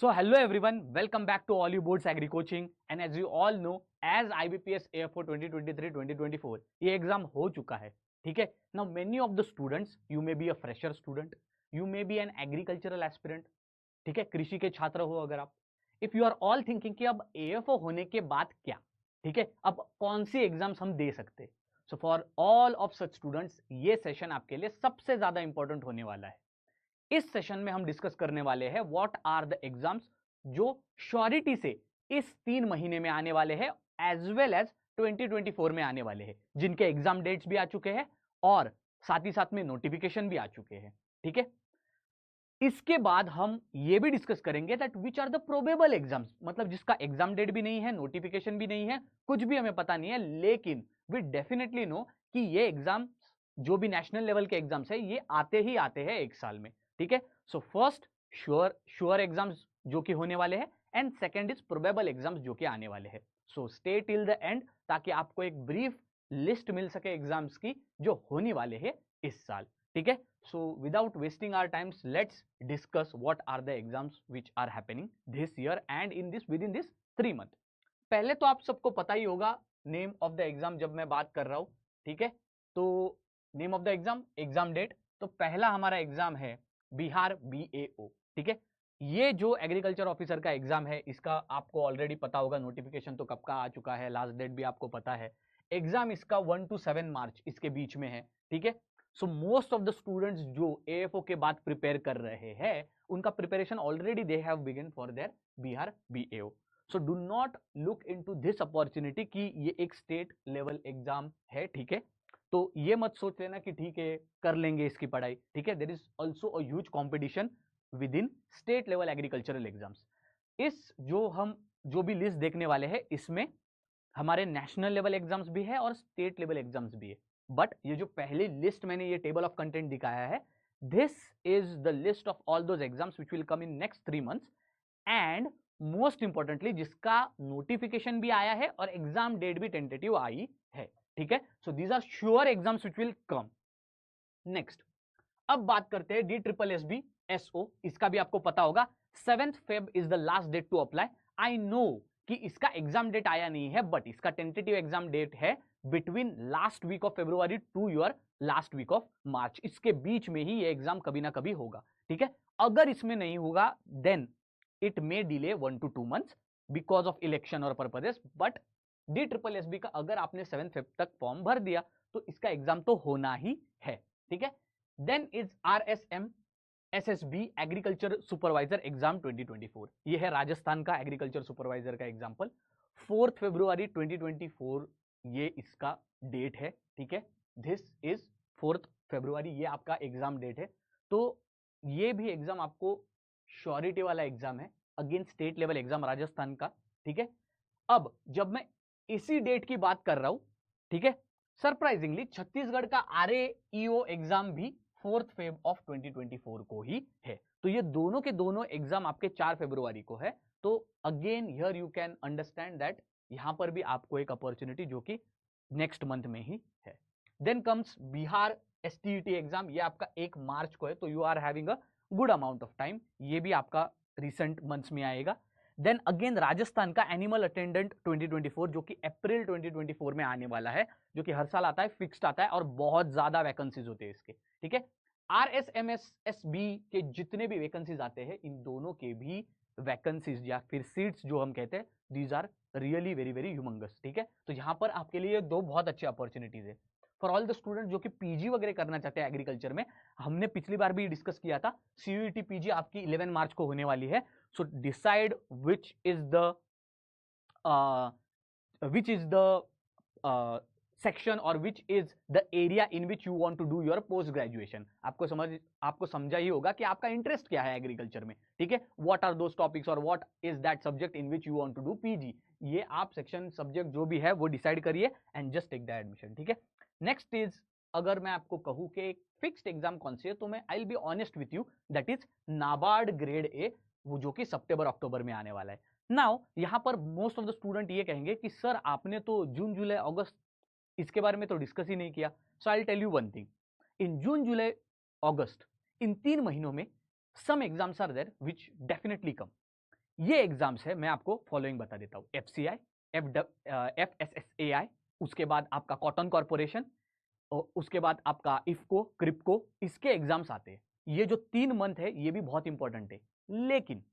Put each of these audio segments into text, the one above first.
So hello everyone, welcome back to All You Boards Agri Coaching. And as you all know, as IBPS AFO 2023-2024 ये exam हो चुका है, ठीक है. Now many of the students, you may be a fresher student, you may be an agricultural aspirant, ठीक है, कृषि के छात्र हो अगर आप. If you are all thinking कि अब AFO होने के बाद क्या, ठीक है, अब कौन सी एग्जाम्स हम दे सकते. So for all of such students ये सेशन आपके लिए सबसे ज्यादा इंपॉर्टेंट होने वाला है. इस सेशन में हम डिस्कस करने वाले हैं व्हाट आर द एग्जाम्स जो श्योरिटी से इस 3 महीने में आने वाले हैं एज वेल एज 2024 में आने वाले हैं, जिनके एग्जाम डेट्स भी आ चुके हैं और साथ ही साथ में नोटिफिकेशन भी आ चुके हैं. ठीक है, इसके बाद हम ये भी डिस्कस करेंगे that which are the probable exams, मतलब जिसका एग्जाम डेट भी नहीं है, नोटिफिकेशन भी नहीं है, कुछ भी हमें पता नहीं है, लेकिन वी डेफिनेटली नो कि ये एग्जाम जो भी नेशनल लेवल के एग्जाम्स है ये आते ही आते हैं एक साल में. ठीक है, सो फर्स्ट श्योर एग्जाम्स जो कि होने वाले हैं and second is probable exams जो कि आने वाले हैं. So stay till the end ताकि आपको एक ब्रीफ लिस्ट मिल सके एग्जाम्स की जो होने वाले हैं इस साल. ठीक है, so without wasting our times let's discuss what are the exams which are happening this year and within this 3 month. पहले तो आप सबको पता ही होगा नेम ऑफ द एग्जाम जब मैं बात कर रहा हूं. ठीक है, तो name of the exam date, तो पहला हमारा एग्जाम है बिहार BAO. ठीक है, ये जो एग्रीकल्चर ऑफिसर का एग्जाम है इसका आपको ऑलरेडी पता होगा, नोटिफिकेशन तो कब का आ चुका है, लास्ट डेट भी आपको पता है. एग्जाम इसका 1 to 7 मार्च इसके बीच में है. ठीक है, so most of the students जो AFO के बाद प्रिपेयर कर रहे हैं उनका preparation already they have begin for their Bihar BAO. So do not look into this opportunity कि ये एक स्टेट लेवल एग्जाम है. ठीक है, तो ये मत सोच लेना कि ठीक है कर लेंगे इसकी पढ़ाई. ठीक है, there is also a huge competition within state level agricultural exams. इस जो भी लिस्ट देखने वाले हैं इसमें हमारे नेशनल लेवल एग्जाम्स भी है और स्टेट लेवल एग्जाम्स भी है. बट ये जो पहली लिस्ट मैंने ये टेबल ऑफ कंटेंट दिखाया है, this is the list of all those exams which will come in next 3 months and most importantly जिसका नोटिफिकेशन भी आया है और एग्जाम डेट भी टेंटेटिव आई है. ठीक है, so these are sure exams which will come. Next अब बात करते हैं DSSB SO. इसका भी आपको पता होगा 7th Feb is the last date to apply. I know कि इसका एग्जाम डेट आया नहीं है बट इसका टेंटेटिव एग्जाम डेट है between last week of February to your last week of March. इसके बीच में ही ये एग्जाम कभी ना कभी होगा. ठीक है, अगर इसमें नहीं होगा then it may delay 1 to 2 months because of election और पर्पजेस. बट DSSB का अगर आपने 7th Feb तक फॉर्म भर दिया तो इसका एग्जाम तो होना ही है. ठीक है, then is RSM SSB agriculture supervisor exam 2024. ये है राजस्थान का एग्रीकल्चर सुपरवाइजर का एग्जाम्पल. 4 फरवरी 2024 ये इसका डेट है. ठीक है, दिस इज 4 फरवरी, ये आपका एग्जाम डेट है. तो ये भी एग्जाम आपको श्योरिटी वाला एग्जाम है, again state level exam Rajasthan का. ठीक है, अब जब मैं इसी डेट की बात कर रहा हूं, ठीक है, सरप्राइजिंगली छत्तीसगढ़ का RAEO एग्जाम भी 4th Feb ऑफ 2024 को ही है. तो ये दोनों के दोनों एग्जाम आपके 4 फरवरी को है. तो again here you can understand that यहां पर भी आपको एक अपॉर्चुनिटी जो कि नेक्स्ट मंथ में ही है. Then comes Bihar STET exam, ये आपका 1 मार्च को है. तो you are having a good amount of time, ये भी आपका रिसेंट मंथ्स में आएगा. देन अगेन राजस्थान का एनिमल अटेंडेंट 2024 जो कि अप्रैल 2024 में आने वाला है, जो कि हर साल आता है, फिक्स्ड आता है और बहुत ज्यादा वैकेंसीज होते हैं इसके. ठीक है, RSMSSB के जितने भी वैकेंसीज आते हैं इन दोनों के भी वैकेंसीज या फिर सीट्स जो हम कहते हैं these are really very very humongous. ठीक है, तो यहां पर आपके लिए दो बहुत अच्छी अपॉर्चुनिटीज है फॉर ऑल द स्टूडेंट जो कि PG वगैरह करना चाहते हैं एग्रीकल्चर में. हमने पिछली बार भी डिस्कस किया था, CUET PG आपकी 11 मार्च को होने वाली है. So decide which is the section और which is the area in which you want to do your post graduation. आपको समझा ही होगा कि आपका इंटरेस्ट क्या है एग्रीकल्चर में. ठीक है, व्हाट आर दोस टॉपिक्स और what is that subject in which you want to do PG. ये आप सेक्शन सब्जेक्ट जो भी है वो डिसाइड करिए and just take the admission. ठीक है, नेक्स्ट इज अगर मैं आपको कहूं कि एक फिक्स्ड एग्जाम कौन सी है तो मैं I will be honest with you, that is NABARD grade A, वो जो कि सितंबर अक्टूबर में आने वाला है. नाउ यहां पर मोस्ट ऑफ द स्टूडेंट ये कहेंगे कि सर आपने तो जून जुलाई अगस्त इसके बारे में तो डिस्कस ही नहीं किया. So I will tell you one thing, in June July August in 3 महीनों में some exams are there which definitely come. ये एग्जाम्स है, मैं आपको फॉलोइंग बता देता हूं, FCI, FSSAI, उसके बाद आपका कॉटन कॉर्पोरेशन, उसके बाद आपका इफको, क्रिप्को, इसके एग्जाम्स आते हैं। ये जो 3 मंथ है ये भी बहुत इंपॉर्टेंट है, लेकिन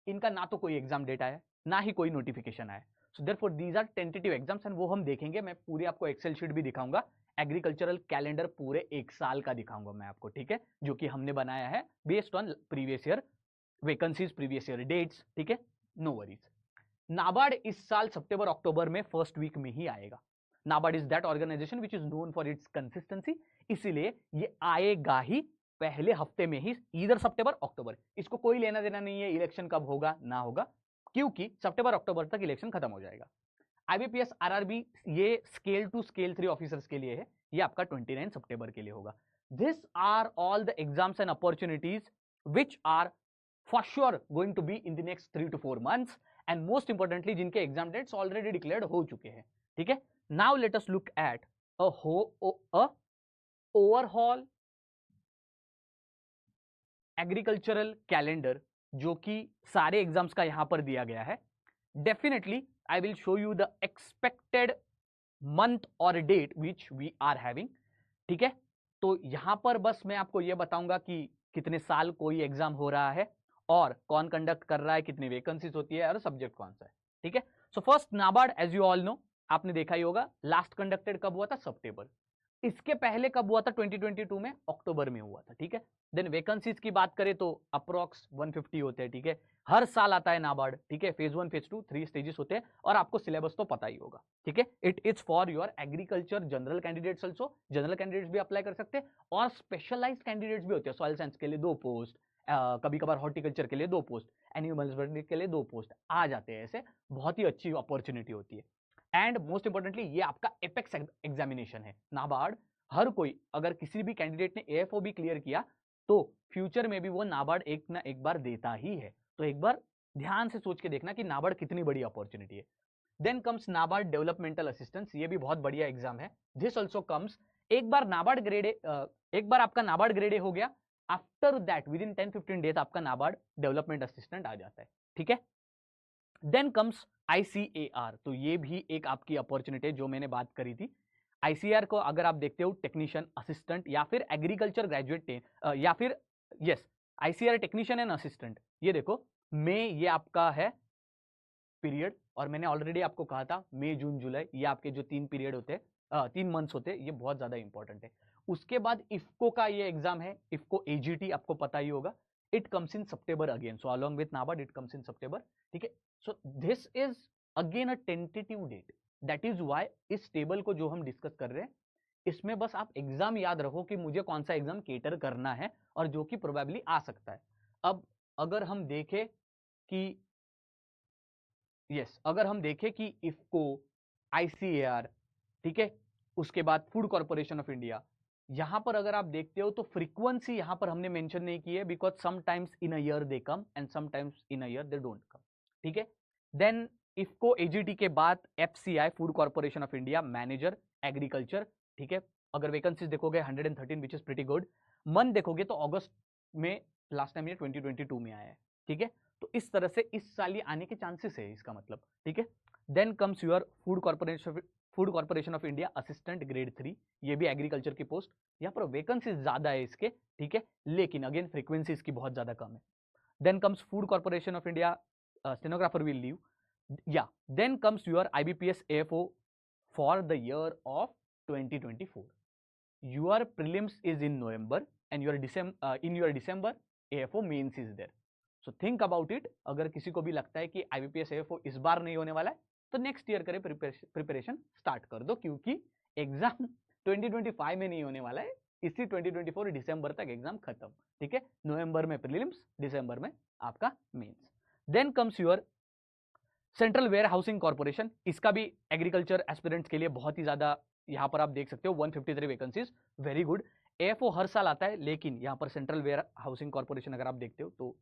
इनका ना तो कोई एग्जाम डेट आया ना ही कोई नोटिफिकेशन आया। So therefore these are tentative exams and वो हम देखेंगे। मैं पूरी आपको एक्सेल शीट भी दिखाऊंगा, एग्रीकल्चरल कैलेंडर पूरे 1 साल का दिखाऊंगा मैं आपको, ठीक है, जो कि हमने बनाया है based on previous year vacancies, previous year dates, ठीक है, नो वरीज। नाबार्ड इस साल सितंबर अक्टूबर में फर्स्ट वीक में ही आएगा। NABARD is that organization which is known for its consistency, इसीलिए ये आएगा ही पहले हफ्ते में ही, इधर सितंबर अक्टूबर। इसको कोई लेना देना नहीं है इलेक्शन कब होगा ना होगा, क्योंकि सितंबर अक्टूबर तक इलेक्शन खत्म हो जाएगा। आईबीपीएस आरआरबी ये स्केल 2 स्केल 3 ऑफिसर्स के लिए है, ये आपका 29 सितंबर के लिए होगा। This are all the exams and opportunities which are for sure going to be in the next 3 to 4 months, and most importantly जिनके एग्जाम डेट्स ऑलरेडी डिक्लेयर्ड हो चुके हैं, ठीक है। Now let us look at a overall agricultural calendar, जो कि सारे exams का यहां पर दिया गया है। Definitely I will show you the expected month और date which we are having, ठीक है। तो यहां पर बस मैं आपको यह बताऊंगा कि कितने साल कोई एग्जाम हो रहा है और कौन कंडक्ट कर रहा है, कितनी वैकेंसीज होती है और सब्जेक्ट कौन सा है, ठीक है। So first NABARD, as you all know, आपने देखा ही होगा, लास्ट कंडक्टेड कब हुआ था, सितंबर। इसके पहले कब हुआ था, 2022 में अक्टूबर में हुआ था, ठीक है। देन वैकेंसीज की बात करें तो अप्रोक्स 150 होते हैं, ठीक है। हर साल आता है नाबार्ड, ठीक है, फेज 1 फेज 2 3 स्टेजेस होते हैं, और आपको सिलेबस तो पता ही होगा, ठीक है। It is for your agriculture general candidates also, general candidates भी अप्लाई कर सकते हैं और स्पेशलाइज्ड कैंडिडेट्स भी होते हैं। सॉइल साइंस के लिए 2 पोस्ट, कभी कभार हॉर्टिकल्चर के लिए 2 पोस्ट, एनिमल हस्बेंड्री के लिए 2 पोस्ट आ जाते हैं, ऐसे बहुत ही अच्छी अपॉर्चुनिटी होती है। एंड मोस्ट इंपॉर्टेंटली ये आपका एपेक्स एग्जामिनेशन है। नाबार्ड हर कोई, अगर किसी भी कैंडिडेट ने एएफओ भी क्लियर किया तो फ्यूचर में भी वो नाबार्ड एक ना एक बार देता ही है। तो एक बार ध्यान से सोच के देखना कि नाबार्ड कितनी बड़ी अपॉर्चुनिटी है। Then comes NABARD developmental assistance, ये भी बहुत बढ़िया एग्जाम है। दिस ऑल्सो कम्स, एक बार नाबार्ड ग्रेड एक बार आपका नाबार्ड ग्रेड ए हो गया, after that with in 10-15 days आपका नाबार्ड डेवलपमेंट असिस्टेंट आ जाता है, ठीक है। देन कम्स आईसीएआर, तो ये भी एक आपकी अपॉर्चुनिटी है जो मैंने बात करी थी। आईसीआर को अगर आप देखते हो टेक्नीशियन असिस्टेंट या फिर एग्रीकल्चर ग्रेजुएट या फिर yes ICR technician and assistant, ये देखो मई ये आपका है पीरियड, और मैंने ऑलरेडी आपको कहा था मई जून जुलाई ये आपके जो 3 पीरियड होते हैं, 3 मंथ्स होते हैं, ये बहुत ज्यादा इंपॉर्टेंट है। उसके बाद इफको का ये एग्जाम है, इफको एजीटी आपको पता ही होगा, it comes in September again, so along with NABARD it comes in September, ठीक है। So this is again a tentative date, that is why इस टेबल को जो हम डिस्कस कर रहे हैं इसमें बस आप एग्जाम याद रखो कि मुझे कौन सा एग्जाम केटर करना है और जो कि प्रोबेबली आ सकता है। अब अगर हम देखें कि अगर हम देखें कि इफको, आईसीएआर, ठीक है, उसके बाद फूड कॉर्पोरेशन ऑफ इंडिया, यहां पर अगर आप देखते हो तो फ्रीक्वेंसी यहां पर हमने मेंशन नहीं की है, because sometimes in a year they come and sometimes in a year they don't come, ठीक है। देन इफको एजीटी के बाद FCI, food Corporation of India, manager agriculture, ठीक है। अगर वैकेंसीज देखोगे 113 which is pretty good. Month देखोगे तो अगस्त में लास्ट टाइम ये 2022 में आया है, ठीक है। तो इस तरह से इस साल ये आने के चांसेस है इसका मतलब, ठीक है। Then comes your Food Corporation of India assistant grade 3, ये भी एग्रीकल्चर की पोस्ट, यहाँ पर वैकेंसीज ज्यादा है इसके, ठीक है, लेकिन अगेन फ्रीक्वेंसी इसकी बहुत ज्यादा कम है। Then comes Food Corporation of India, stenographer will leave, या then comes your IBPS AFO for the year of 2024. Your prelims is in November and in your December AFO mains is there. So think about it. अगर किसी को भी लगता है कि IBPS AFO इस बार नहीं होने वाला है तो नेक्स्ट ईयर करे प्रिपरेशन स्टार्ट कर दो, क्योंकि एग्जाम 2025 में नहीं होने वाला है, इसी 2024 दिसंबर तक एग्जाम खत्म, ठीक है। नवंबर में प्रीलिम्स, दिसंबर में आपका mains. Then comes your central warehousing corporation, इसका भी एग्रीकल्चर एस्पिरेंट्स के लिए बहुत ही ज्यादा, यहां पर आप देख सकते हो 153 वैकेंसीज, वेरी गुड। एएफओ हर साल आता है, लेकिन यहां पर सेंट्रल वेयर हाउसिंग कॉर्पोरेशन अगर आप देखते हो तो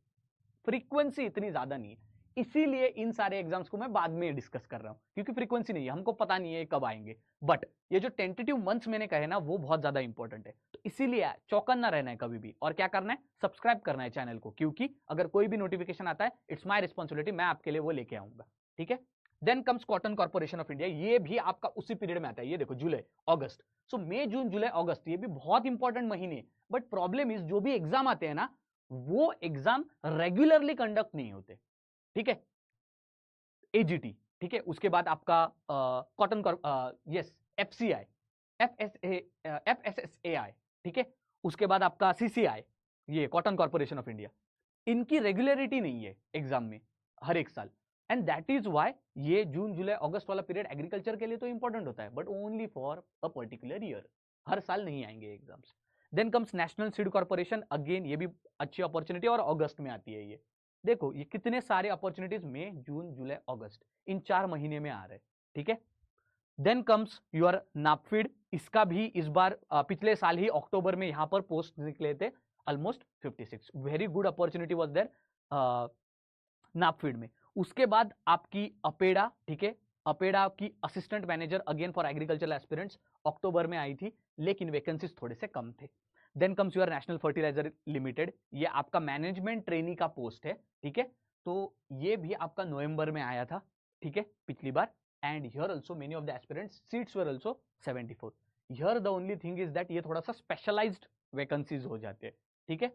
फ्रीक्वेंसी इतनी ज्यादा नहीं है, इसीलिए इन सारे एग्जाम्स को मैं बाद में डिस्कस कर रहा हूं, क्योंकि फ्रीक्वेंसी नहीं है, हमको पता नहीं है कब आएंगे। बट ये जो टेंटेटिव मंथ्स मैंने कहे ना वो बहुत ज्यादा इंपॉर्टेंट है, तो इसीलिए चौकन्ना रहना है कभी भी, और क्या करना है, सब्सक्राइब करना है चैनल को, क्योंकि अगर कोई भी नोटिफिकेशन आता है इट्स माय रिस्पॉन्सिबिलिटी, मैं आपके लिए वो लेके आऊंगा, ठीक है। Then comes Cotton Corporation of India, ये भी आपका उसी पीरियड में आता है, ये देखो जुलाई अगस्त, सो मई जून जुलाई अगस्त, ये भी बहुत इंपॉर्टेंट महीने। बट प्रॉब्लम इज जो भी एग्जाम आते हैं ना, वो एग्जाम रेगुलरली कंडक्ट नहीं होते, ठीक है। एजीटी, ठीक है, उसके बाद आपका कॉटन यस एफसीआई, एफएसएसएआई, ठीक है, उसके बाद आपका सीसीआई, ये कॉटन कॉर्पोरेशन ऑफ इंडिया, इनकी रेगुलरिटी नहीं है एग्जाम में हर एक साल, एंड दैट इज व्हाई ये जून जुलाई अगस्त वाला पीरियड एग्रीकल्चर के लिए तो इंपॉर्टेंट होता है, but only for a particular year, हर साल नहीं आएंगे exams. Then comes National Seed Corporation, again ये भी अच्छी अपॉर्चुनिटी और अगस्त में आती है। ये देखो ये कितने सारे अपॉर्चुनिटीज मई जून जुलाई अगस्त इन 4 महीने में आ रहे हैं, ठीक है। देन कम्स योर नापफीड, इसका भी इस बार पिछले साल ही अक्टूबर में यहां पर पोस्ट निकले थे, almost 56, very good opportunity was there NAFED में। उसके बाद आपकी अपेडा, ठीक है, अपेडा की assistant manager again for agricultural aspirants October में आई थी, लेकिन वैकेंसीज थोड़े से कम थे। Then comes your National Fertilizer Limited, ये आपका मैनेजमेंट ट्रेनी का पोस्ट है, ठीक है, तो ये भी आपका नवंबर में आया था, ठीक है, पिछली बार। And here also many of the aspirants seats were also 74। Here the only thing is that ये थोड़ा सा स्पेशलाइज्ड वैकेंसीज हो जाते हैं, ठीक है।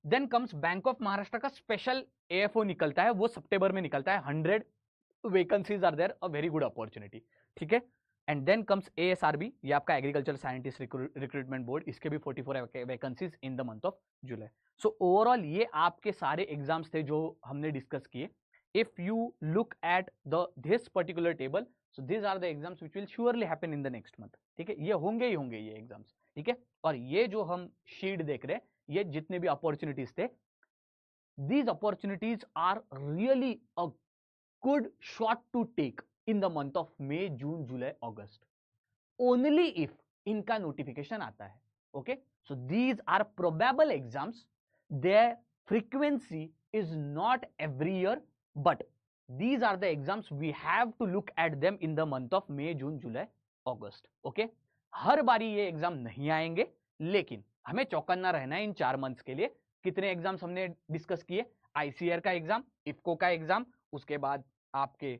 Then comes Bank of Maharashtra का स्पेशल एएफओ निकलता है, वो सितंबर में निकलता है, 100 vacancies are there, a very good opportunity, ठीक है। एंड देन कम्स एएसआरबी, ये आपका एग्रीकल्चर साइंटिस्ट रिक्रूटमेंट बोर्ड, इसके भी 44 vacancies in the month of July. So overall ये आपके सारे एग्जाम्स थे जो हमने डिस्कस किए। If you look at the this particular table, so this are the exams which will surely happen in the next month, ठीक है, ये होंगे ही होंगे ये एग्जाम्स, ठीक है। और ये जो हम शीट देख रहे हैं, ये जितने भी अपॉर्चुनिटीज थे, these opportunities are really a good shot to take in the month of May, June, July, August, only if इनका नोटिफिकेशन आता है, okay, so these are probable exams, their frequency is not every year, but these are the exams we have to look at them in the month of May, June, July, August, okay। हर बारी ये exam नहीं आएंगे, लेकिन हमें चौकन्ना रहना है इन 4 months के लिए। कितने एग्जाम्स हमने डिस्कस किए, आईसीआर का एग्जाम, इफको का एग्जाम, उसके बाद आपके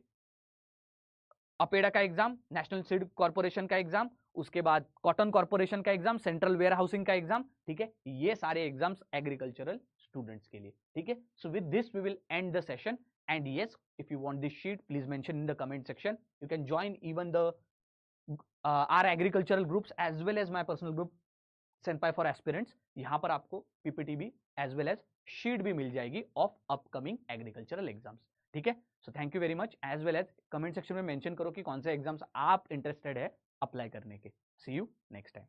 अपेडा का एग्जाम, नेशनल सीड कॉर्पोरेशन का एग्जाम, उसके बाद कॉटन कॉर्पोरेशन का एग्जाम, सेंट्रल वेयर हाउसिंग का एग्जाम, ठीक है, ये सारे एग्जाम्स एग्रीकल्चरल स्टूडेंट्स के लिए, ठीक है। So with this we will end the session, and yes, if you want this sheet please mention in the comment section, you can join even the R agricultural groups as well as my personal group senpai for aspirants, यहां पर आपको PPT भी as well as sheet भी मिल जाएगी of upcoming agricultural exams, ठीक है। So thank you very much, as well as comment section में mention करो कि कौन से एग्जाम्स आप इंटरेस्टेड है अप्लाई करने के। सी यू नेक्स्ट टाइम।